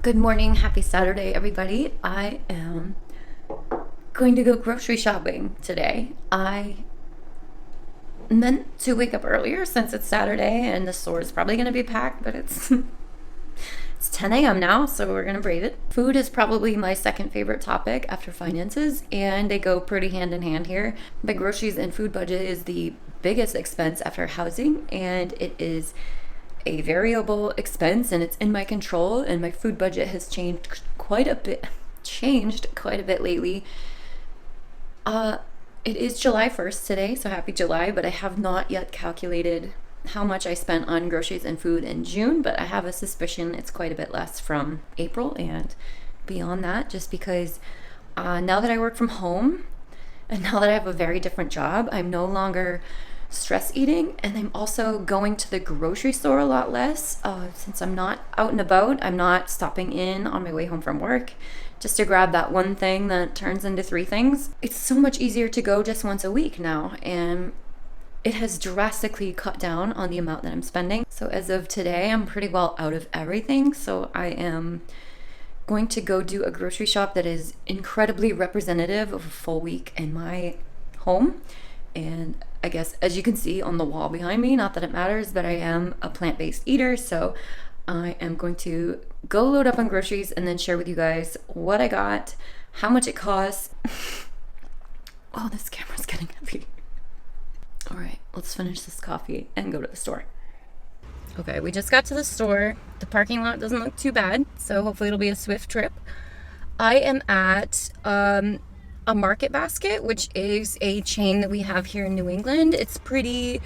Good morning, happy Saturday, everybody. I am going to go grocery shopping today. I meant to wake up earlier since it's Saturday and the store is probably going to be packed, but it's it's 10 a.m. now, so we're going to brave it. Food is probably my second favorite topic after finances, and they go pretty hand in hand here. My groceries and food budget is the biggest expense after housing, and it is a variable expense and it's in my control, and my food budget has changed quite a bit lately. It is July 1st today, so happy July, but I have not yet calculated how much I spent on groceries and food in June, but I have a suspicion it's quite a bit less from April and beyond that, just because now that I work from home and now that I have a very different job, I'm no longer stress eating, and I'm also going to the grocery store a lot less. Since I'm not out and about, I'm not stopping in on my way home from work just to grab that one thing that turns into three things. It's so much easier to go just once a week now, and it has drastically cut down on the amount that I'm spending. So as of today, I'm pretty well out of everything. So I am going to go do a grocery shop that is incredibly representative of a full week in my home. And I guess, as you can see on the wall behind me, not that it matters, but I am a plant-based eater, so I am going to go load up on groceries and then share with you guys what I got, how much it costs. Oh, this camera's getting heavy. All right, let's finish this coffee and go to the store. Okay, we just got to the store. The parking lot doesn't look too bad, so hopefully it'll be a swift trip. I am at a Market Basket, which is a chain that we have here in New England. It's pretty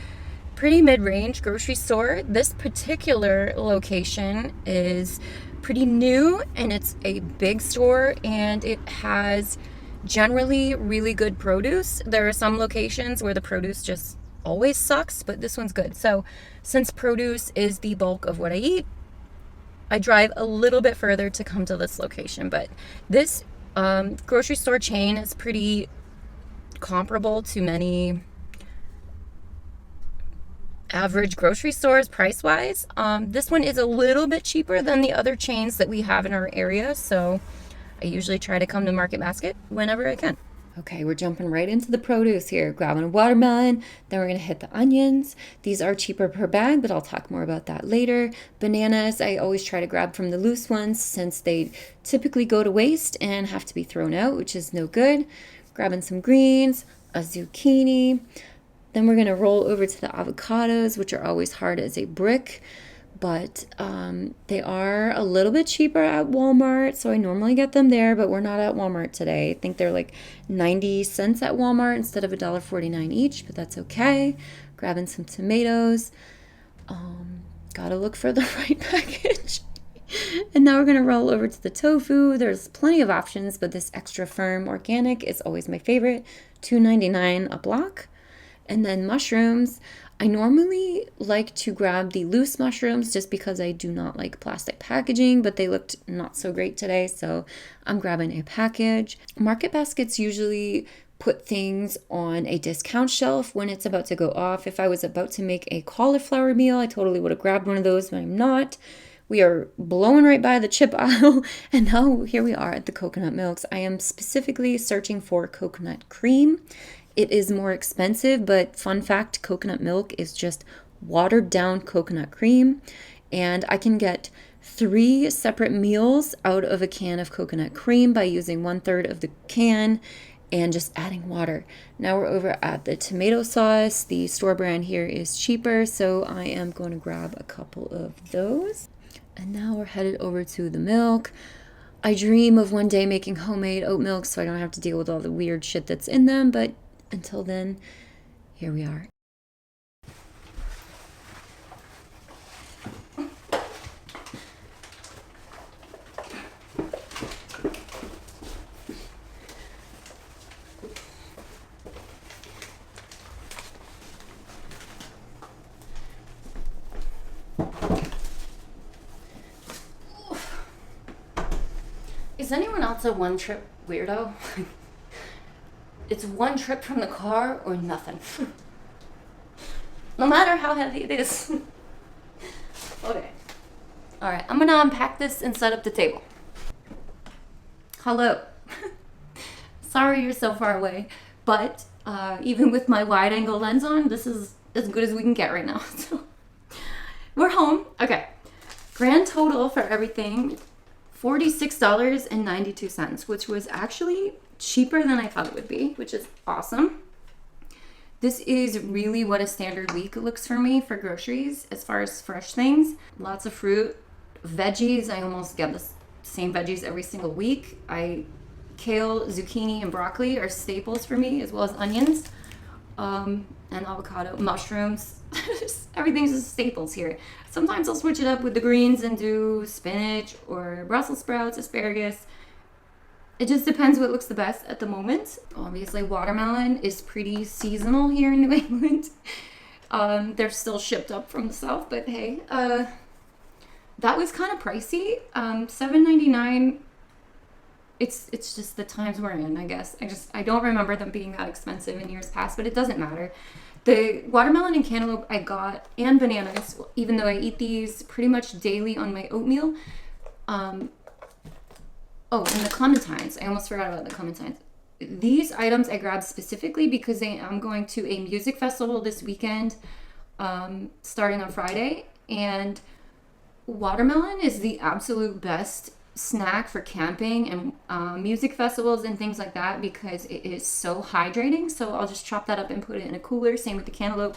mid-range grocery store. This particular location is pretty new, and it's a big store, and it has generally really good produce. There are some locations where the produce just always sucks, but this one's good. So since produce is the bulk of what I eat, I drive a little bit further to come to this location, but this grocery store chain is pretty comparable to many average grocery stores price-wise. This one is a little bit cheaper than the other chains that we have in our area, so I usually try to come to Market Basket whenever I can. Okay, we're jumping right into the produce here. Grabbing a watermelon, then we're going to hit the onions. These are cheaper per bag, but I'll talk more about that later. Bananas, I always try to grab from the loose ones since they typically go to waste and have to be thrown out, which is no good. Grabbing some greens, a zucchini. Then we're going to roll over to the avocados, which are always hard as a brick, but they are a little bit cheaper at Walmart, so I normally get them there, but we're not at Walmart today. I think they're like 90 cents at Walmart instead of $1.49 each, but that's okay. Grabbing some tomatoes. Gotta look for the right package. And now we're going to roll over to the tofu. There's plenty of options, but this extra firm organic is always my favorite. $2.99 a block. And then mushrooms. I normally like to grab the loose mushrooms just because I do not like plastic packaging, but they looked not so great today, so I'm grabbing a package. Market Baskets usually put things on a discount shelf when it's about to go off. If I was about to make a cauliflower meal, I totally would have grabbed one of those, but I'm not. We are blowing right by the chip aisle, and now here we are at the coconut milks. I am specifically searching for coconut cream. It is more expensive, but fun fact, coconut milk is just watered down coconut cream. And I can get 3 separate meals out of a can of coconut cream by using 1/3 of the can and just adding water. Now we're over at the tomato sauce. The store brand here is cheaper, so I am going to grab a couple of those. And now we're headed over to the milk. I dream of one day making homemade oat milk so I don't have to deal with all the weird shit that's in them, but until then, here we are. Is anyone else a one-trip weirdo? It's one trip from the car or nothing. No matter how heavy it is. Okay. All right, I'm gonna unpack this and set up the table. Hello. Sorry you're so far away, but even with my wide angle lens on, this is as good as we can get right now. So we're home. Okay. Grand total for everything, $46.92, which was actually cheaper than I thought it would be, which is awesome. This is really what a standard week looks for me for groceries as far as fresh things. Lots of fruit, veggies. I almost get the same veggies every single week. Kale, zucchini, and broccoli are staples for me, as well as onions, and avocado, mushrooms. Everything's just staples here. Sometimes I'll switch it up with the greens and do spinach or Brussels sprouts, asparagus. It just depends what looks the best at the moment. Obviously, watermelon is pretty seasonal here in New England. They're still shipped up from the south, but hey, that was kind of pricey. $7.99. It's just the times we're in, I guess. I don't remember them being that expensive in years past, but it doesn't matter. The watermelon and cantaloupe I got, and bananas, even though I eat these pretty much daily on my oatmeal. Oh, and the clementines. I almost forgot about the clementines. These items I grabbed specifically because I am going to a music festival this weekend, starting on Friday. And watermelon is the absolute best snack for camping and music festivals and things like that because it is so hydrating. So I'll just chop that up and put it in a cooler. Same with the cantaloupe.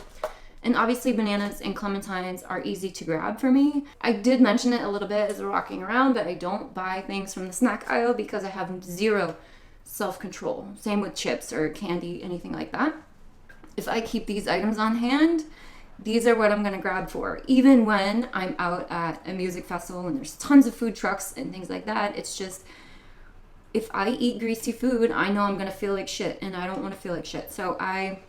And obviously bananas and clementines are easy to grab for me. I did mention it a little bit as we're walking around, but I don't buy things from the snack aisle because I have zero self-control. Same with chips or candy, anything like that. If I keep these items on hand, these are what I'm gonna grab for. Even when I'm out at a music festival and there's tons of food trucks and things like that, it's just, if I eat greasy food, I know I'm gonna feel like shit and I don't wanna feel like shit. So I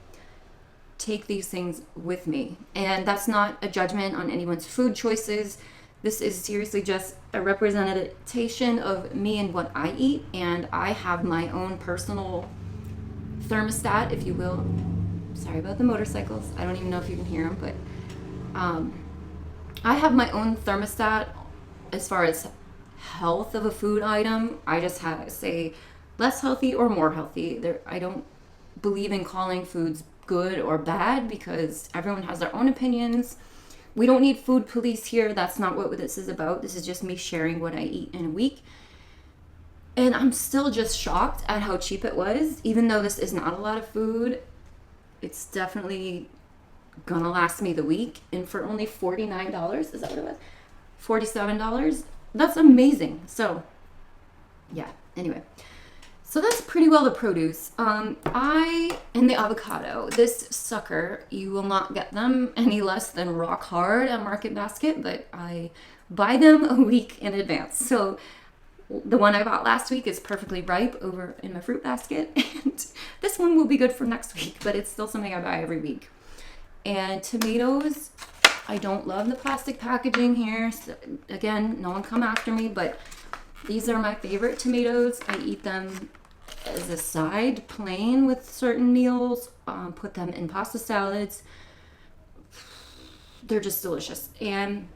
take these things with me. And that's not a judgment on anyone's food choices. This is seriously just a representation of me and what I eat. And I have my own personal thermostat, if you will. Sorry about the motorcycles. I don't even know if you can hear them, but I have my own thermostat as far as health of a food item. I just have say less healthy or more healthy. I don't believe in calling foods good or bad because everyone has their own opinions. We don't need food police here. That's not what this is about. This is just me sharing what I eat in a week. And I'm still just shocked at how cheap it was. Even though this is not a lot of food, it's definitely gonna last me the week. And for only $49, is that what it was? $47? That's amazing. So yeah, anyway. So that's pretty well the produce. And the avocado. This sucker, you will not get them any less than rock hard at Market Basket, but I buy them a week in advance. So the one I bought last week is perfectly ripe over in my fruit basket. And this one will be good for next week, but it's still something I buy every week. And tomatoes, I don't love the plastic packaging here. So again, no one come after me, but these are my favorite tomatoes. I eat them as a side, plain with certain meals, put them in pasta salads. They're just delicious. And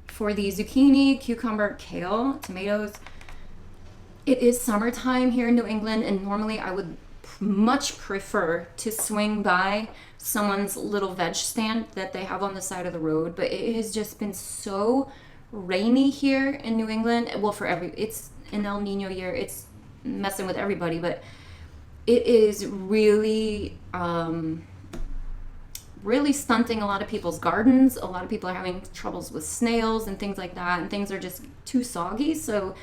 for the zucchini, cucumber, kale, tomatoes, it is summertime here in New England, and normally I would much prefer to swing by someone's little veg stand that they have on the side of the road, but it has just been so rainy here in New England. Well, it's an El Nino year. It's messing with everybody, but it is really really stunting a lot of people's gardens. A lot of people are having troubles with snails and things like that, and things are just too soggy. So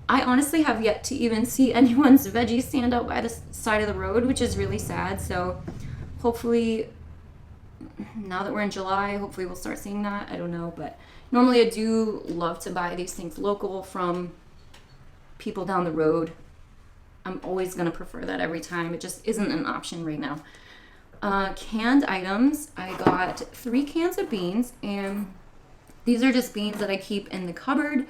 I honestly have yet to even see anyone's veggies stand out by the side of the road, which is really sad. So hopefully now that we're in July, hopefully we'll start seeing that. I don't know, but normally I do love to buy these things local from people down the road. I'm always going to prefer that every time. It just isn't an option right now. Canned items. I got 3 cans of beans, and these are just beans that I keep in the cupboard.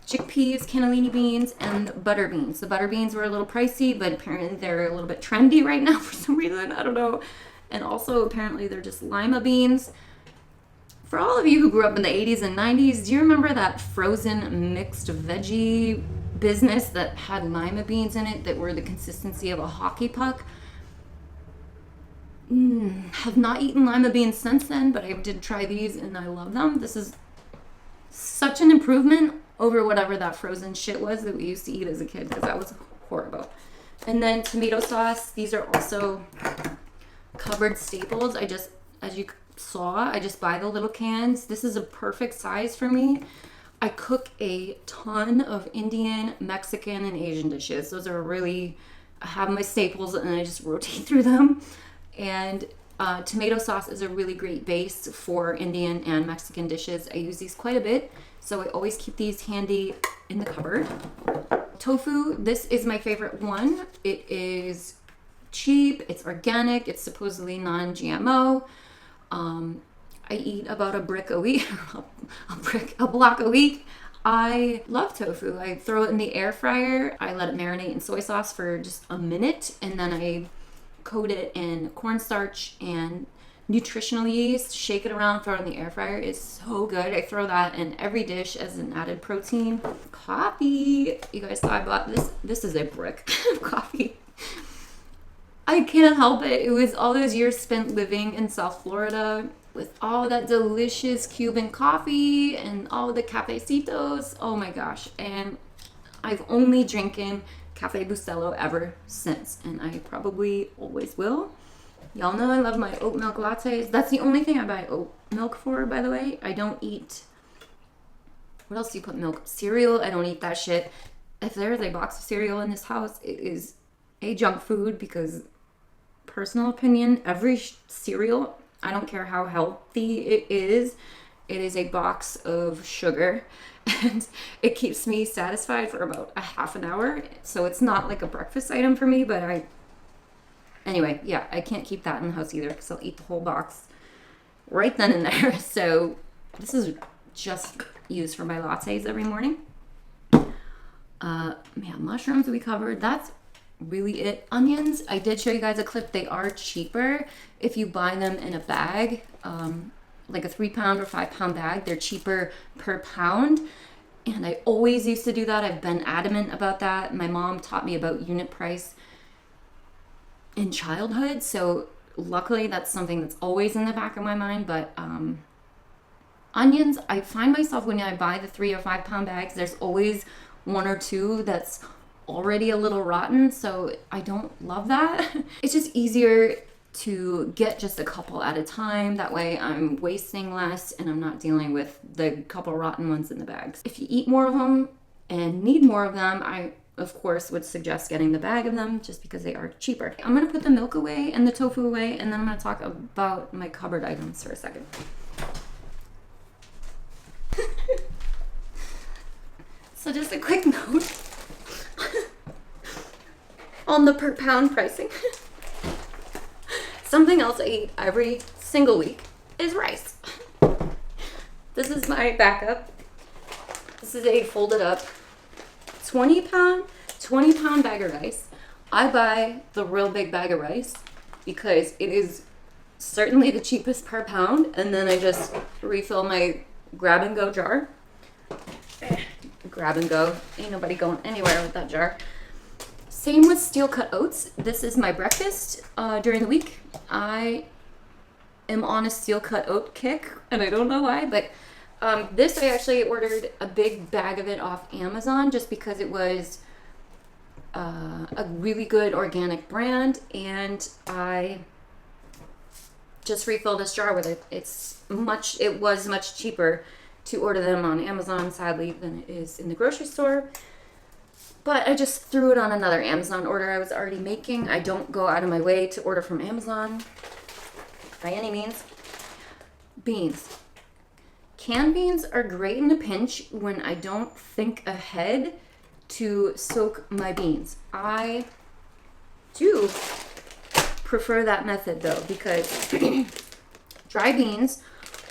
Chickpeas, cannellini beans, and butter beans. The butter beans were a little pricey, but apparently they're a little bit trendy right now for some reason. I don't know. And also apparently they're just lima beans. For all of you who grew up in the 80s and 90s, do you remember that frozen mixed veggie business that had lima beans in it that were the consistency of a hockey puck? Have not eaten lima beans since then, but I did try these and I love them. This is such an improvement over whatever that frozen shit was that we used to eat as a kid, because that was horrible. And then tomato sauce. These are also cupboard staples. As you saw, I just buy the little cans. This is a perfect size for me. I cook a ton of Indian, Mexican, and Asian dishes. Those are really, I have my staples and I just rotate through them. And tomato sauce is a really great base for Indian and Mexican dishes. I use these quite a bit, so I always keep these handy in the cupboard. Tofu, this is my favorite one. It is cheap, it's organic, it's supposedly non-GMO. I eat about a block a week. I love tofu. I throw it in the air fryer. I let it marinate in soy sauce for just a minute, and then I coat it in cornstarch and nutritional yeast, shake it around, throw it in the air fryer. It's so good. I throw that in every dish as an added protein. Coffee. You guys saw I bought this. This is a brick of coffee. I can't help it. It was all those years spent living in South Florida with all that delicious Cuban coffee and all the cafecitos. Oh my gosh. And I've only drinking Cafe Bustelo ever since, and I probably always will. Y'all know I love my oat milk lattes. That's the only thing I buy oat milk for, by the way. I don't eat, what else do you put milk? Cereal, I don't eat that shit. If there's a box of cereal in this house, it is a junk food, because personal opinion, every cereal, I don't care how healthy it is a box of sugar, and it keeps me satisfied for about a half an hour. So it's not like a breakfast item for me, but anyway, yeah, I can't keep that in the house either, because I'll eat the whole box right then and there. So this is just used for my lattes every morning. Yeah, mushrooms we covered. That's really it. Onions, I did show you guys a clip. They are cheaper if you buy them in a bag, like a 3-pound or 5-pound bag. They're cheaper per pound, and I always used to do that. I've been adamant about that. My mom taught me about unit price in childhood, so luckily that's something that's always in the back of my mind. But onions, I find myself when I buy the 3 or 5-pound bags, there's always 1 or 2 that's already a little rotten, so I don't love that. It's just easier to get just a couple at a time. That way I'm wasting less and I'm not dealing with the couple rotten ones in the bags. If you eat more of them and need more of them, I of course would suggest getting the bag of them, just because they are cheaper. I'm gonna put the milk away and the tofu away, and then I'm gonna talk about my cupboard items for a second. So just a quick note on the per pound pricing. Something else I eat every single week is rice. This is my backup. This is a folded up 20 pound bag of rice. I buy the real big bag of rice because it is certainly the cheapest per pound, and then I just refill my grab and go jar. Grab and go. Ain't nobody going anywhere with that jar. Same with steel cut oats. This is my breakfast during the week. I am on a steel cut oat kick, and I don't know why, but this I actually ordered a big bag of it off Amazon just because it was a really good organic brand, and I just refilled this jar with it. It was much cheaper to order them on Amazon, sadly, than it is in the grocery store. But I just threw it on another Amazon order I was already making. I don't go out of my way to order from Amazon by any means. Beans. Canned beans are great in a pinch when I don't think ahead to soak my beans. I do prefer that method though, because dry beans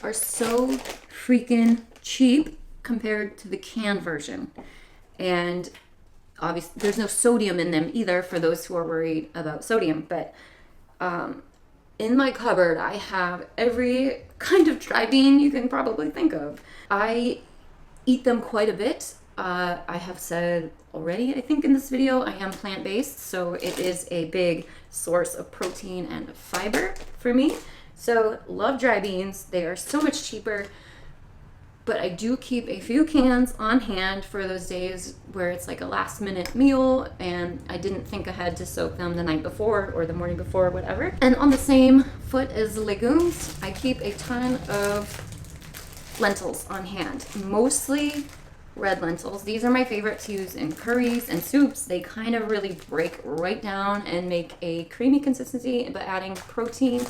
are so freaking cheap compared to the canned version. And obviously there's no sodium in them either, for those who are worried about sodium, but In my cupboard, I have every kind of dry bean you can probably think of. I eat them quite a bit. I have said already, I think in this video, I am plant-based, so it is a big source of protein and fiber for me. So love dry beans. They are so much cheaper, but I do keep a few cans on hand for those days where it's like a last minute meal and I didn't think ahead to soak them the night before or the morning before, whatever. And on the same foot as legumes, I keep a ton of lentils on hand, mostly red lentils. These are my favorite to use in curries and soups. They kind of really break right down and make a creamy consistency, but adding protein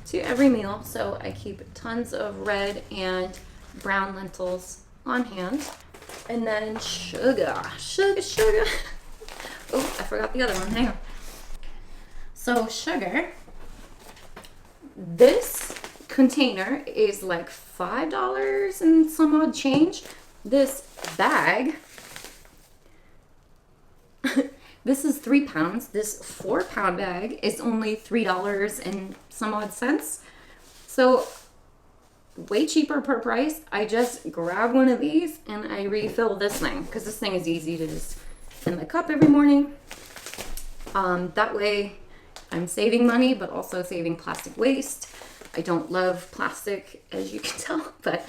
to every meal. So I keep tons of red and brown lentils on hand. And then sugar. Oh, I forgot the other one. Hang on. So sugar. This container is like $5 and some odd change. This bag, this is 3 pounds. This 4-pound bag is only $3 and some odd cents. So way cheaper per price. I just grab one of these and I refill this thing because this thing is easy to just fill my cup every morning. That way I'm saving money, but also saving plastic waste. I don't love plastic, as you can tell, but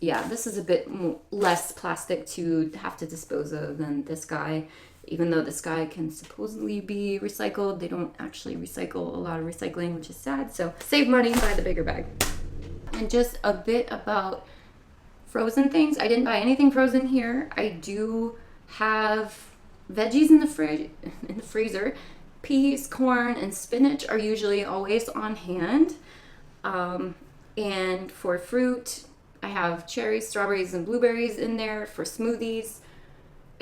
yeah, this is a bit less plastic to have to dispose of than this guy. Even though this guy can supposedly be recycled, they don't actually recycle a lot of recycling, which is sad. So save money, buy the bigger bag. And just a bit about frozen things. I didn't buy anything frozen here. I do have veggies in the freezer. Peas, corn, and spinach are usually always on hand. And for fruit, I have cherries, strawberries, and blueberries in there for smoothies.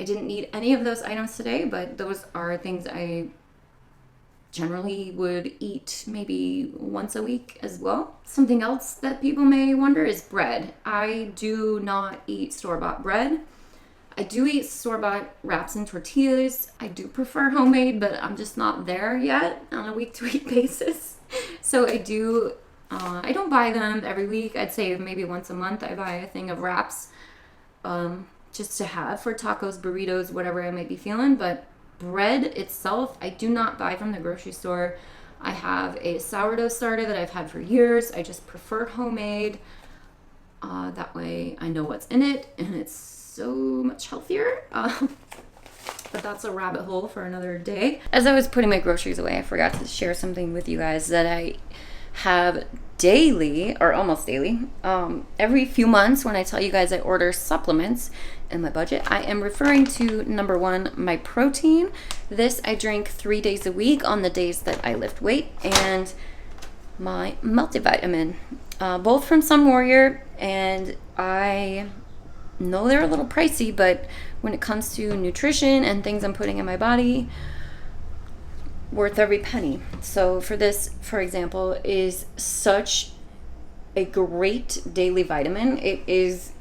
I didn't need any of those items today, but those are things I generally would eat maybe once a week as well. Something else that people may wonder is bread. I do not eat store-bought bread. I do eat store-bought wraps and tortillas. I do prefer homemade, but I'm just not there yet on a week-to-week basis. So I don't buy them every week. I'd say maybe once a month I buy a thing of wraps just to have for tacos, burritos, whatever I might be feeling. But bread itself, I do not buy from the grocery store. I have a sourdough starter that I've had for years. I just prefer homemade. That way I know what's in it and it's so much healthier. But that's a rabbit hole for another day. As I was putting my groceries away, I forgot to share something with you guys that I have daily, or almost daily, every few months when I tell you guys I order supplements in my budget. I am referring to number one, my protein. This I drink 3 days a week on the days that I lift weight, and my multivitamin, both from Sun Warrior, and I know they're a little pricey, but when it comes to nutrition and things I'm putting in my body, worth every penny. So for this, for example, is such a great daily vitamin. It is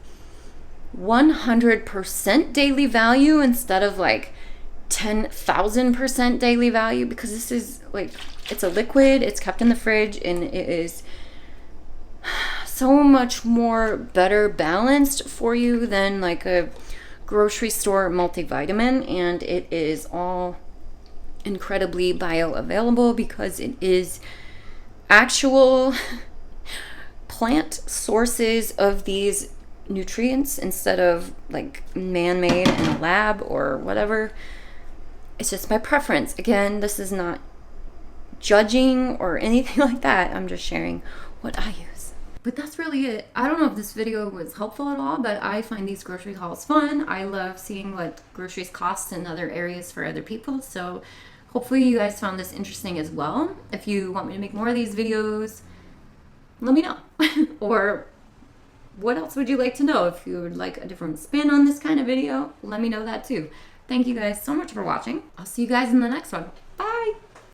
100% daily value instead of like 10,000% daily value, because this is like, it's a liquid, it's kept in the fridge, and it is so much more better balanced for you than like a grocery store multivitamin, and it is all incredibly bioavailable because it is actual plant sources of these nutrients instead of like man-made in a lab or whatever. It's just my preference. Again, this is not judging or anything like that. I'm just sharing what I use. But that's really it. I don't know if this video was helpful at all, but I find these grocery hauls fun. I love seeing what groceries cost in other areas for other people. So hopefully you guys found this interesting as well. If you want me to make more of these videos, let me know. Or what else would you like to know? If you would like a different spin on this kind of video, let me know that too. Thank you guys so much for watching. I'll see you guys in the next one.